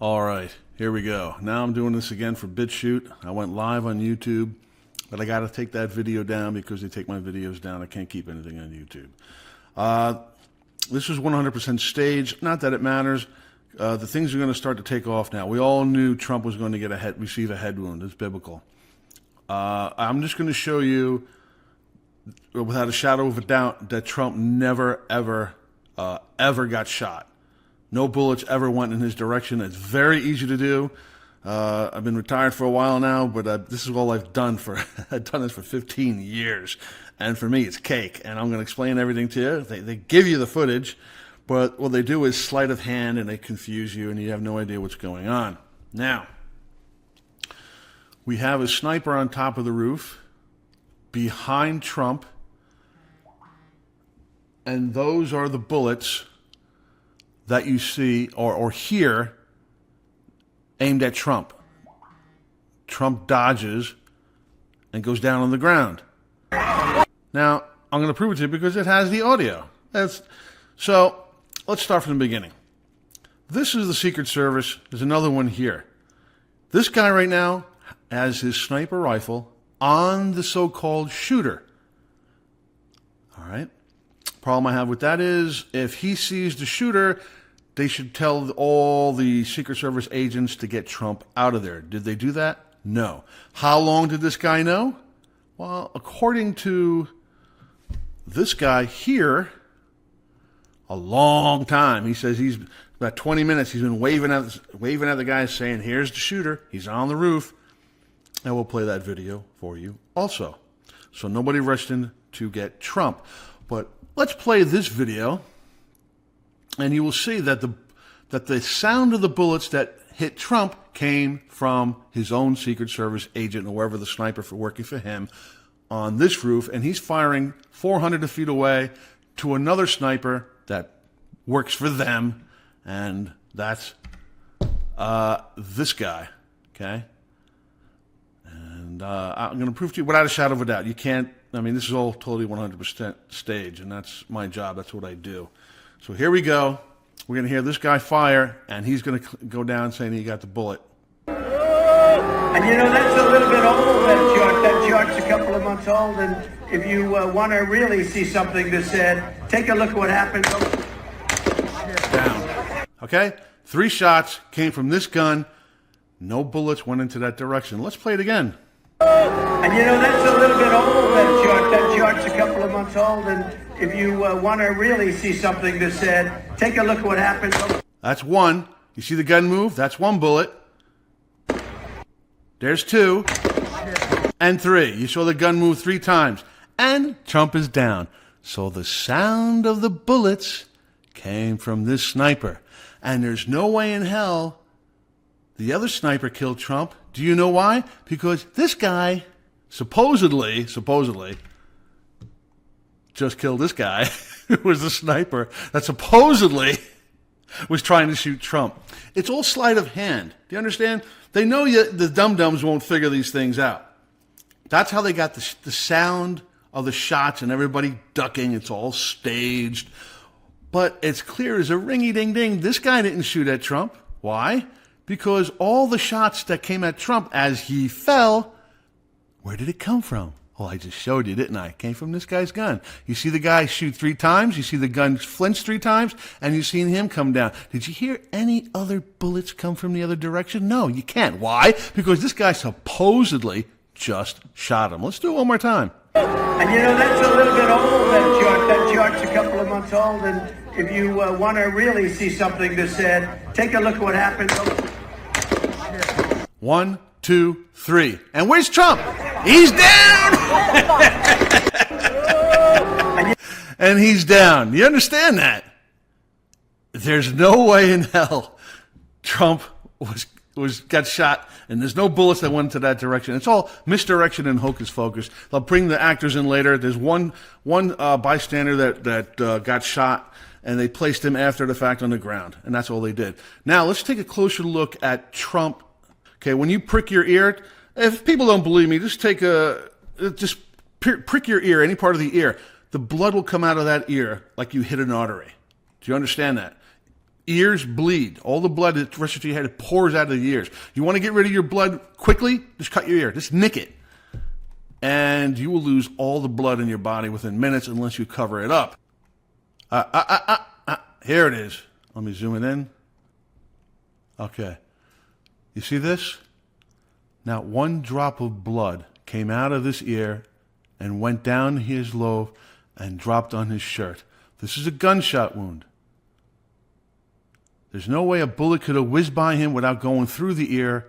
All right, here we go. Now I'm doing this again for BitChute. I went live on YouTube, but I got to take that video down because they take my videos down. I can't keep anything on YouTube. This was 100% staged. Not that it matters. The things are going to start to take off now. We all knew Trump was going to receive a head wound. It's biblical. I'm just going to show you, without a shadow of a doubt, that Trump never, ever got shot. No bullets ever went in his direction. It's very easy to do. I've been retired for a while now, but this is all I've done I've done this for 15 years. And for me, it's cake. And I'm going to explain everything to you. They give you the footage, but what they do is sleight of hand, and they confuse you, and you have no idea what's going on. Now, we have a sniper on top of the roof behind Trump, and those are the bullets that you see or hear aimed at Trump. Trump dodges and goes down on the ground. Now, I'm going to prove it to you because it has the audio. So, let's start from the beginning. This is the Secret Service. There's another one here. This guy right now has his sniper rifle on the so-called shooter. All right? Problem I have with that is, if he sees the shooter, they should tell all the Secret Service agents to get Trump out of there. Did they do that? No. How long did this guy know? Well, according to this guy here, a long time. He says he's about 20 minutes. He's been waving at the guy saying, here's the shooter. He's on the roof. And we'll play that video for you also. So nobody rushed in to get Trump. But let's play this video, and you will see that the sound of the bullets that hit Trump came from his own Secret Service agent, or whoever the sniper for working for him, on this roof, and he's firing 400 feet away to another sniper that works for them, and that's this guy, okay? And I'm going to prove to you without a shadow of a doubt. You can't, I mean, this is all totally 100% stage, and that's my job. That's what I do. So here we go. We're going to hear this guy fire, and he's going to go down saying he got the bullet. And you know, that's a little bit old, that chart. That chart's a couple of months old, and if you want to really see something that's said, take a look at what happened. Down. Okay? 3 shots came from this gun. No bullets went into that direction. Let's play it again. And you know, that's a little bit old, that chart. That chart's a couple of months old, and if you want to really see something that's said, take a look at what happened. That's 1. You see the gun move? That's 1 bullet. There's 2. And 3. You saw the gun move 3 times. And Trump is down. So the sound of the bullets came from this sniper. And there's no way in hell the other sniper killed Trump. Do you know why? Because this guy supposedly just killed this guy who was the sniper that supposedly was trying to shoot Trump. It's all sleight of hand. Do you understand? They know the dum-dums won't figure these things out. That's how they got the sound of the shots and everybody ducking. It's all staged. But it's clear as a ringy-ding-ding, this guy didn't shoot at Trump. Why? Because all the shots that came at Trump as he fell, where did it come from? Well, I just showed you, didn't I? It came from this guy's gun. You see the guy shoot 3 times, you see the gun flinch 3 times, and you've seen him come down. Did you hear any other bullets come from the other direction? No, you can't. Why? Because this guy supposedly just shot him. Let's do it one more time. And you know, that's a little bit old, that chart. That chart's a couple of months old, and if you want to really see something that's said, take a look at what happened. 1, 2, 3. And where's Trump? He's down! And he's down. You understand that? There's no way in hell Trump got shot, and there's no bullets that went into that direction. It's all misdirection and hocus pocus. They'll bring the actors in later. There's one bystander that got shot, and they placed him after the fact on the ground, and that's all they did. Now let's take a closer look at Trump. Okay, when you prick your ear, if people don't believe me, just prick your ear, any part of the ear. The blood will come out of that ear like you hit an artery. Do you understand that? Ears bleed. All the blood that rushes to your head, it pours out of the ears. You want to get rid of your blood quickly? Just cut your ear. Just nick it. And you will lose all the blood in your body within minutes unless you cover it up. Here it is. Let me zoom it in. Okay. You see this? Now, one drop of blood came out of this ear and went down his lobe and dropped on his shirt. This is a gunshot wound. There's no way a bullet could have whizzed by him without going through the ear.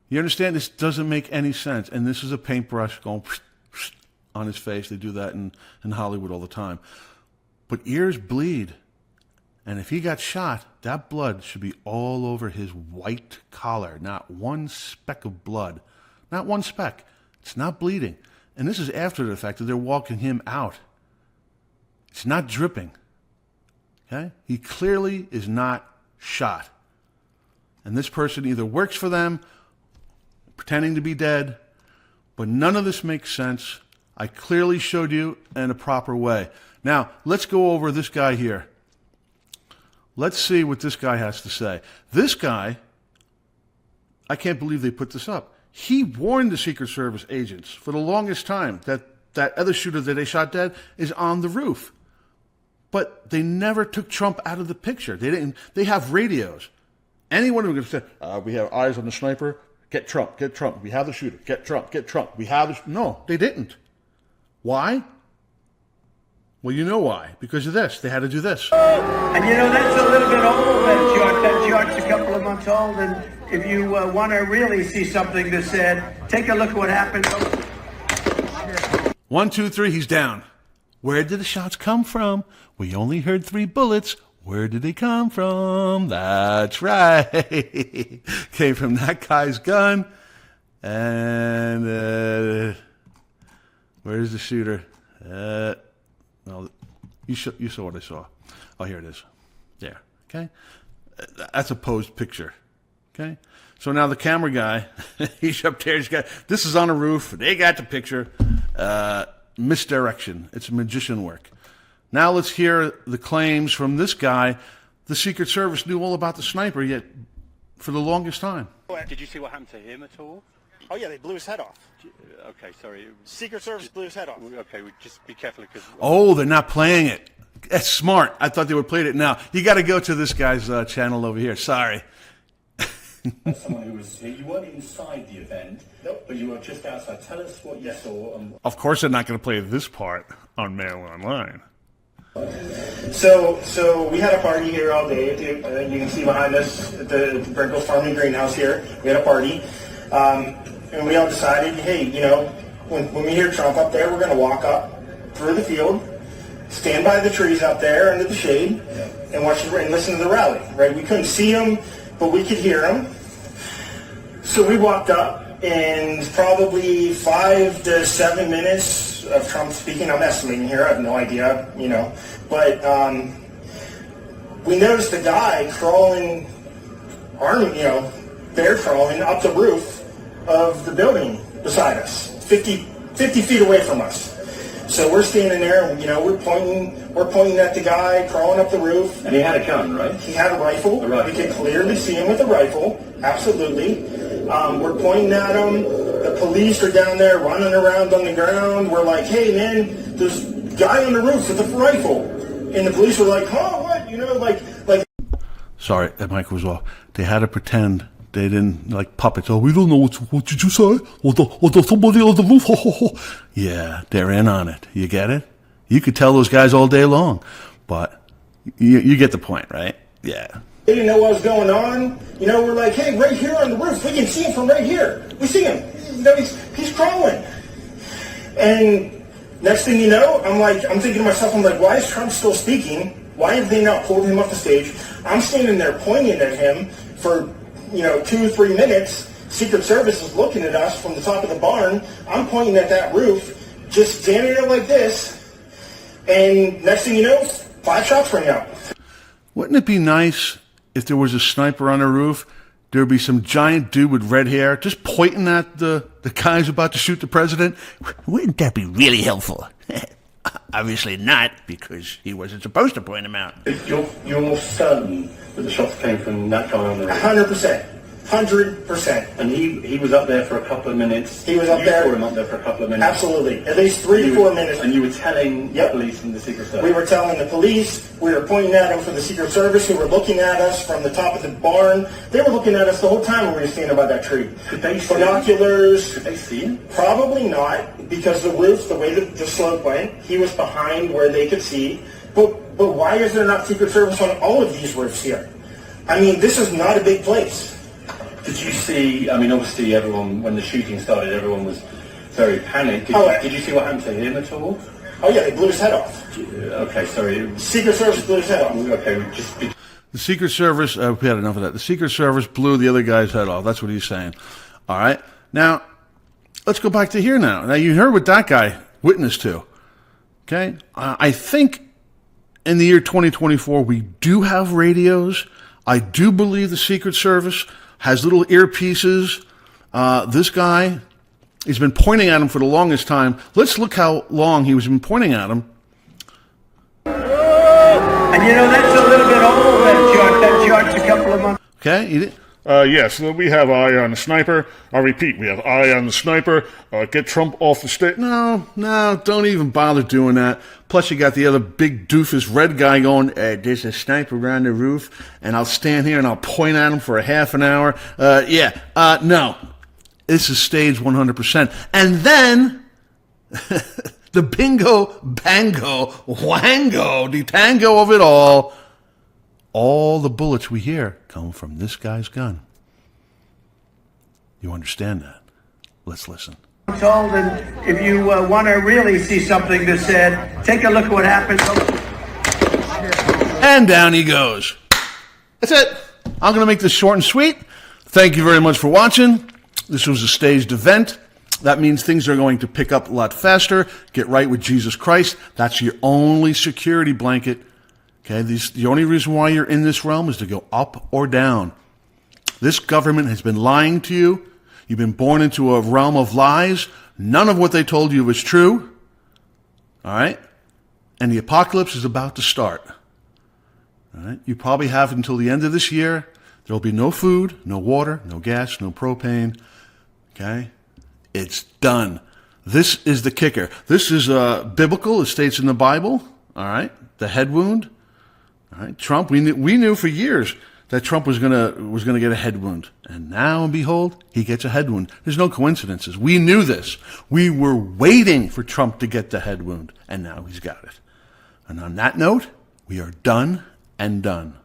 You understand? This doesn't make any sense. And this is a paintbrush going on his face. They do that in Hollywood all the time. But ears bleed. And if he got shot, that blood should be all over his white collar. Not one speck of blood. Not one speck. It's not bleeding. And this is after the fact that they're walking him out. It's not dripping. Okay? He clearly is not shot. And this person either works for them, pretending to be dead, but none of this makes sense. I clearly showed you in a proper way. Now, let's go over this guy here. Let's see what this guy has to say. This guy, I can't believe they put this up. He warned the Secret Service agents for the longest time that that other shooter that they shot dead is on the roof. But they never took Trump out of the picture. They didn't. They have radios. Any one of them could say, we have eyes on the sniper. Get Trump. Get Trump. We have the shooter. Get Trump. Get Trump. We have the... No, they didn't. Why? Well, you know why. Because of this. They had to do this. And you know, that's a little bit old, that chart. That chart's a couple of months old. And if you want to really see something that said, take a look at what happened. 1, 2, 3, he's down. Where did the shots come from? We only heard 3 bullets. Where did they come from? That's right. Came from that guy's gun. And where's the shooter? Well, you saw what I saw. Oh, here it is. There. Okay? That's a posed picture. Okay? So now the camera guy, he's up there. This is on a roof. They got the picture. Misdirection. It's magician work. Now let's hear the claims from this guy. The Secret Service knew all about the sniper yet for the longest time. Did you see what happened to him at all? Oh yeah, they blew his head off. Okay, sorry. Secret Service blew his head off. Okay, just be careful because... Oh, they're not playing it. That's smart. I thought they would play it now. You got to go to this guy's channel over here. Sorry. As someone who was, you weren't inside the event, nope, but you were just outside. Tell us what you saw. Of course, they're not going to play this part on Mail Online. So we had a party here all day. You can see behind us at the Brinkles Farming Greenhouse here. We had a party, and we all decided, hey, you know, when we hear Trump up there, we're going to walk up through the field, stand by the trees up there under the shade, and watch and listen to the rally. Right? We couldn't see him, but we could hear him. So we walked up, and probably 5 to 7 minutes of Trump speaking. I'm estimating here. I have no idea, you know. But we noticed a guy crawling, bear crawling up the roof of the building beside us, 50 feet away from us. So we're standing there, and, you know, we're pointing at the guy crawling up the roof. And he had a gun, right? He had a rifle. We could clearly see him with a rifle. Absolutely. We're pointing at him. The police are down there running around on the ground. We're like, hey, man, there's a guy on the roof with a rifle. And the police were like, oh, what? You know, like. Sorry, that mic was off. They had to pretend they didn't, like puppets. Oh, we don't know what did you say? Or somebody on the roof. Yeah, they're in on it. You get it? You could tell those guys all day long. But you get the point, right? Yeah. They didn't know what was going on. You know, we're like, hey, right here on the roof, we can see him from right here. We see him. You know, he's crawling. And next thing you know, I'm thinking to myself, why is Trump still speaking? Why have they not pulled him off the stage? I'm standing there pointing at him for, 2 or 3 minutes. Secret Service is looking at us from the top of the barn. I'm pointing at that roof, just standing there like this. And next thing you know, 5 shots ring out. Wouldn't it be nice if there was a sniper on the roof? There'd be some giant dude with red hair just pointing at the guys about to shoot the president. Wouldn't that be really helpful? Obviously not, because he wasn't supposed to point them out. You're certain that the shots came from that guy on the roof? 100%. 100%. And he was up there for a couple of minutes. He was up there. You saw him up there for a couple of minutes. Absolutely. At least 3 to 4 minutes. And you were telling Yep. the police and the Secret Service? We were telling the police, we were pointing at them for the Secret Service, who were looking at us from the top of the barn. They were looking at us the whole time when we were standing by that tree. Could they see Binoculars. Could they see him? Probably not, because the roof, the way the slope went, he was behind where they could see. But why is there not Secret Service on all of these roofs here? I mean, this is not a big place. Did you see, I mean, obviously everyone, when the shooting started, everyone was very panicked. Did you see what happened to him at all? Oh yeah, they blew his head off. Okay, sorry. Secret Service blew his head off. Okay, The Secret Service, we had enough of that. The Secret Service blew the other guy's head off. That's what he's saying. All right. Now, let's go back to here now. Now, you heard what that guy witnessed to. Okay? I think in the year 2024, we do have radios. I do believe the Secret Service has little earpieces. This guy, he's been pointing at him for the longest time. Let's look how long he was been pointing at him. And you know, that's a little bit old, that chart's a couple of months. Okay? Yes, we have eye on the sniper. I repeat, we have eye on the sniper. Get Trump off the stage. No, don't even bother doing that. Plus, you got the other big doofus red guy going, there's a sniper on the roof, and I'll stand here and I'll point at him for a half an hour. No. This is staged 100%. And then, the bingo, bango, wango, the tango of it all the bullets we hear come from this guy's gun. You understand that? Let's listen. Old, and if you want to really see something that's said, take a look at what happened. And down he goes. That's it. I'm going to make this short and sweet. Thank you very much for watching. This was a staged event. That means things are going to pick up a lot faster. Get right with Jesus Christ. That's your only security blanket. Okay, the only reason why you're in this realm is to go up or down. This government has been lying to you. You've been born into a realm of lies. None of what they told you was true. All right? And the apocalypse is about to start. All right? You probably have until the end of this year. There will be no food, no water, no gas, no propane. Okay? It's done. This is the kicker. This is biblical. It states in the Bible. All right? The head wound. All right? Trump, we knew for years that Trump was gonna get a head wound. And now, and behold, he gets a head wound. There's no coincidences. We knew this. We were waiting for Trump to get the head wound. And now he's got it. And on that note, we are done and done.